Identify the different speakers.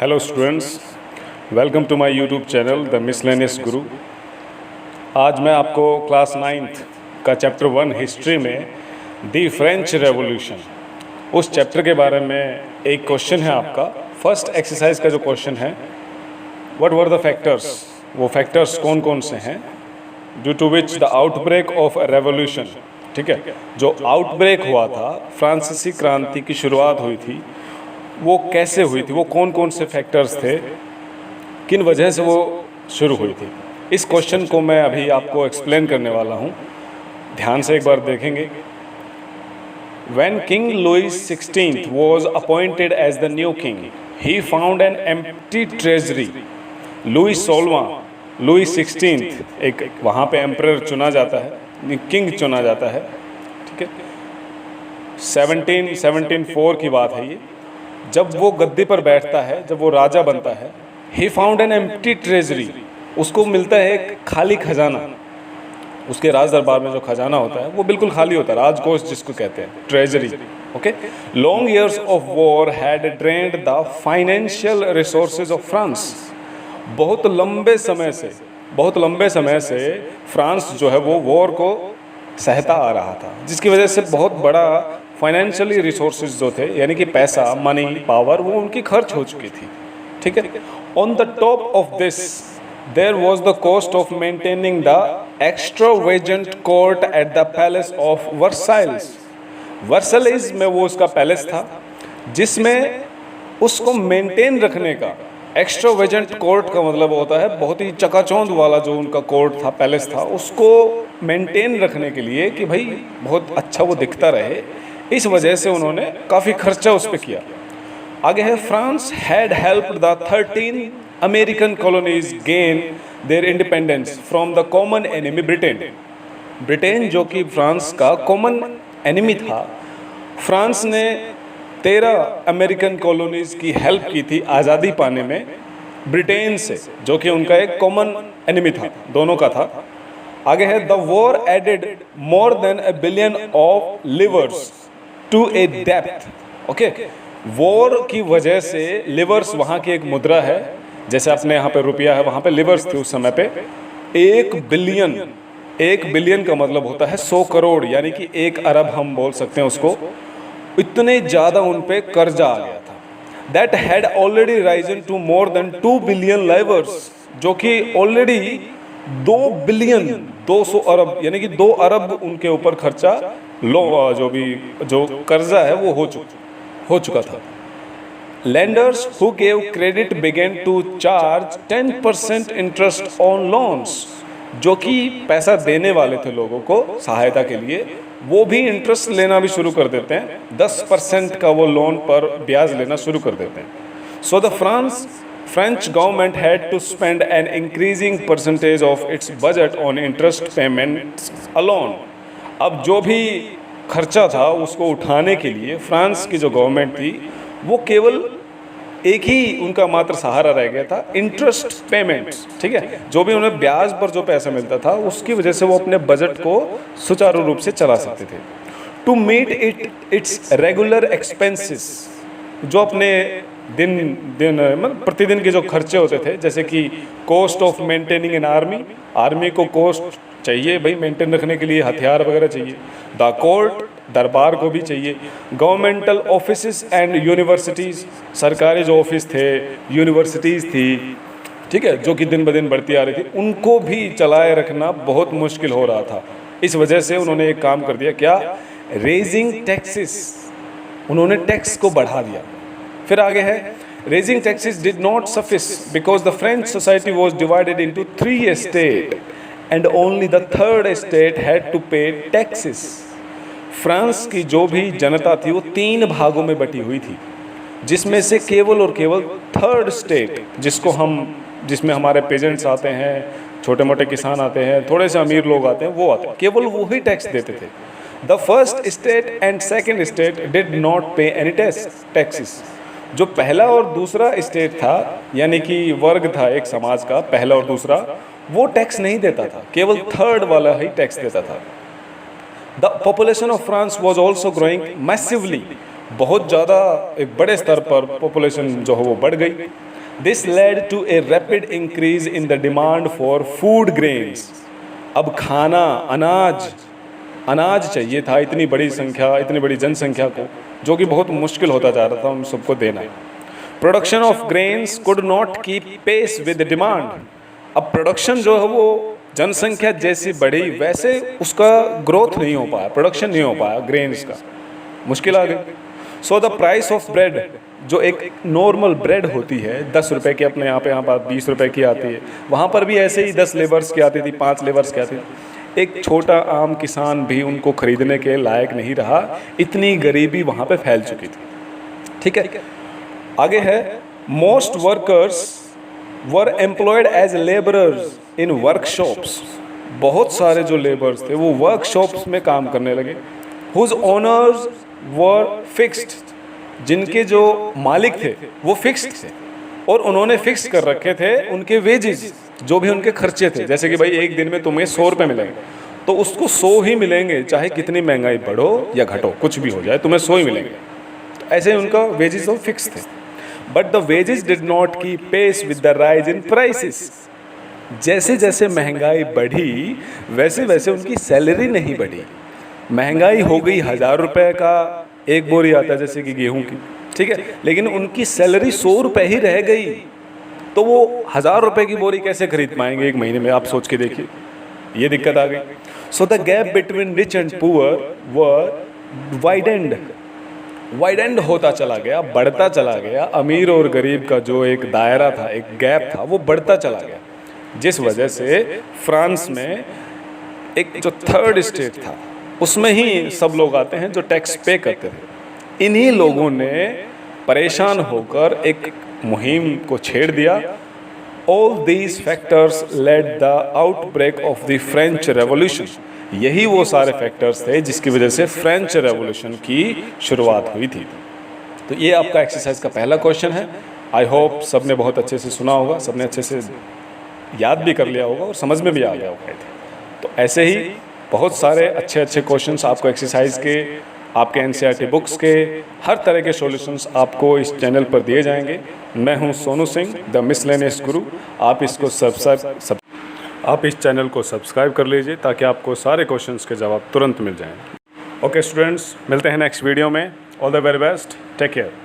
Speaker 1: Hello students, welcome to my YouTube channel the miscellaneous guru. आज मैं आपको class 9th का चैप्टर 1 हिस्ट्री में दी फ्रेंच रेवोल्यूशन उस चैप्टर के बारे में एक क्वेश्चन है आपका। फर्स्ट एक्सरसाइज का जो क्वेश्चन है, व्हाट वर द फैक्टर्स, वो फैक्टर्स कौन कौन से हैं due to which the outbreak of revolution. ठीक है, जो आउटब्रेक हुआ था, फ्रांसीसी क्रांति की शुरुआत हुई थी, वो कैसे हुई थी, वो कौन कौन से फैक्टर्स थे, किन वजह से वो शुरू हुई थी। इस क्वेश्चन को मैं अभी आपको एक्सप्लेन करने वाला हूँ, ध्यान से एक बार देखेंगे। When King Louis XVI was appointed as the new king, he found an empty treasury. Louis 16 एक वहाँ पे एम्परर चुना जाता है, किंग चुना जाता है। ठीक है, 1774 की बात है ये। जब वो गद्दी पर बैठता है, जब वो राजा बनता है, he found an empty treasury, उसको मिलता है एक खाली खजाना। उसके राज दरबार में जो खजाना होता है वो बिल्कुल खाली होता है, राजकोष जिसको कहते हैं, treasury. Okay, long years of war had drained the financial resources of France. बहुत लंबे समय से फ्रांस जो है वो वॉर को सहता आ रहा था, जिसकी वजह से बहुत बड़ा फाइनेंशियली रिसोर्सेज जो थे, यानी कि पैसा, मनी, पावर, वो उनकी खर्च हो चुकी थी। ठीक है, on the top of this there was the cost of maintaining the extravagant court at the palace of Versailles. Versailles में वो उसका पैलेस था, जिसमें उसको मेंटेन रखने का, एक्स्ट्रावेजेंट कोर्ट का मतलब होता है बहुत ही चकाचौंध वाला जो उनका कोर्ट था, पैलेस था, उसको मेंटेन रखने के लिए कि भाई बहुत अच्छा वो दिखता रहे, इस वजह से उन्होंने काफ़ी खर्चा उस पर किया। आगे है, France had helped the 13 American colonies gain their independence from the common enemy Britain जो कि फ्रांस का कॉमन एनिमी था। फ्रांस ने 13 अमेरिकन कॉलोनीज की हेल्प की थी आज़ादी पाने में ब्रिटेन से, जो कि उनका एक कॉमन एनिमी था, दोनों का था। आगे है, the war added more than $1 billion of livres to a depth. Okay, war की वजह से लिवर्स, वहाँ की एक मुद्रा है, जैसे अपने यहाँ पे रुपया है, वहाँ पे लिवर्स थी उस समय पे। 1 बिलियन का मतलब होता है 100 करोड़, यानी कि 1 अरब हम बोल सकते हैं उसको। इतने ज़्यादा उन पे कर्जा आ गया था। That had already risen to more than 2 billion livres, जो कि ऑलरेडी 2 बिलियन 200 अरब, यानी कि 2 अरब उनके ऊपर खर्चा, जो कर्जा है वो हो चुका था। Lenders who gave credit began to charge 10% interest on loans, जो कि पैसा देने वाले थे लोगों को सहायता के लिए, वो भी इंटरेस्ट लेना भी शुरू कर देते हैं, 10% का वो लोन पर ब्याज लेना शुरू कर देते हैं। So the French government had to spend an increasing percentage of its budget on interest payments alone. अब जो भी खर्चा था उसको उठाने के लिए फ्रांस की जो गवर्नमेंट थी, वो केवल एक ही उनका मात्र सहारा रह गया था, इंटरेस्ट पेमेंट्स। ठीक है, जो भी उन्हें ब्याज पर जो पैसा मिलता था, उसकी वजह से वो अपने बजट को सुचारू रूप से चला सकते थे। To meet its regular expenses, जो अपने प्रतिदिन के जो खर्चे होते थे, जैसे कि cost of maintaining an army को कॉस्ट चाहिए भाई मेंटेन रखने के लिए, हथियार वगैरह चाहिए। द कोर्ट, दरबार को भी चाहिए। गवर्नमेंटल ऑफिसेस एंड यूनिवर्सिटीज़, सरकारी जो ऑफिस थे, यूनिवर्सिटीज़ थी, ठीक है, जो कि दिन ब दिन बढ़ती आ रही थी, उनको भी चलाए रखना बहुत मुश्किल हो रहा था। इस वजह से उन्होंने एक काम कर दिया, क्या, रेजिंग टैक्सेस, उन्होंने टैक्स को बढ़ा दिया। फिर आगे है, raising taxes did not suffice because the French society was divided into 3 estate and only the 3rd estate had to pay taxes. France की जो भी जनता थी वो 3 भागों में बटी हुई थी, जिसमें से केवल और केवल 3rd स्टेट, जिसमें हमारे पेजेंट्स आते हैं, छोटे मोटे किसान आते हैं, थोड़े से अमीर लोग आते हैं, वो आते हैं, केवल वो ही टैक्स देते थे। The first state and second state did not पे एनी टैक्सेस। जो पहला और दूसरा स्टेट था, यानी कि वर्ग था एक समाज का, पहला और दूसरा, वो टैक्स नहीं देता था, केवल 3rd वाला ही टैक्स देता था। The population of France was also growing massively, बहुत ज़्यादा एक बड़े स्तर पर पॉपुलेशन जो है वो बढ़ गई। This led to a rapid increase in the demand for food grains. अब खाना, अनाज चाहिए था इतनी बड़ी जनसंख्या को, जो कि बहुत मुश्किल होता जा रहा था उन सबको देना। Production of grains could not keep pace with demand. अब प्रोडक्शन जो है वो जनसंख्या जैसी बढ़ी वैसे उसका ग्रोथ नहीं हो पाया, प्रोडक्शन नहीं हो पाया ग्रेन्स का, मुश्किल आ गई। So the price of bread, जो एक नॉर्मल ब्रेड होती है 10 रुपये की, अपने यहाँ पे 20 रुपये की आती है, वहाँ पर भी ऐसे ही 10 लेबर्स की आती थी, 5 लेबर्स की आती थी। एक छोटा आम किसान भी उनको खरीदने के लायक नहीं रहा, इतनी गरीबी वहाँ पे फैल चुकी थी। ठीक है, आगे है, most workers were employed as labourers in workshops. बहुत सारे जो लेबर्स थे वो वर्कशॉप्स में काम करने लगे। हुज ओनर्स वर फिक्स्ड, जिनके जो मालिक थे वो फिक्स्ड थे और उन्होंने फिक्स कर रखे थे उनके वेजेस, जो भी उनके खर्चे थे। जैसे कि भाई एक दिन में तुम्हें 100 रुपये मिलेंगे तो उसको 100 ही मिलेंगे, चाहे कितनी महंगाई बढ़ो या घटो, कुछ भी हो जाए तुम्हें 100 ही मिलेंगे। तो ऐसे उनका वेजेस तो फिक्स थे। But the wages did not keep pace with the rise in prices. जैसे जैसे महंगाई बढ़ी वैसे वैसे उनकी सैलरी नहीं बढ़ी। महंगाई हो गई 1000 रुपये का एक बोरी आता है जैसे कि गेहूं की, ठीक है, लेकिन उनकी सैलरी 100 रुपये ही रह गई, तो वो 1000 रुपये की बोरी कैसे खरीद पाएंगे एक महीने में? आप सोच के देखिए, ये दिक्कत आ गई। So the gap between rich and poor were widened होता चला गया, बढ़ता चला गया। अमीर और गरीब का जो एक दायरा था, एक गैप था, वो बढ़ता चला गया, जिस वजह से फ्रांस में एक जो थर्ड स्टेट था उसमें ही सब लोग आते हैं जो टैक्स पे करते थे। इन्हीं लोगों ने परेशान होकर एक मुहिम को छेड़ दिया। All these factors led the outbreak of the French revolution. यही वो सारे फैक्टर्स थे जिसकी वजह से फ्रेंच रेवोल्यूशन की शुरुआत हुई थी। तो ये आपका एक्सरसाइज का पहला क्वेश्चन है। आई होप सबने बहुत अच्छे से सुना होगा, सबने अच्छे से याद भी कर लिया होगा और समझ में भी आ गया होगा। तो ऐसे ही बहुत सारे अच्छे अच्छे क्वेश्चंस आपको एक्सरसाइज के, आपके एनसीईआरटी बुक्स के, हर तरह के सॉल्यूशंस आपको इस चैनल पर दिए जाएंगे। मैं हूं सोनू सिंह, द मिसलेनियस गुरु। आप इस चैनल को सब्सक्राइब कर लीजिए ताकि आपको सारे क्वेश्चंस के जवाब तुरंत मिल जाएं। ओके स्टूडेंट्स, मिलते हैं नेक्स्ट वीडियो में। All the very best, take care.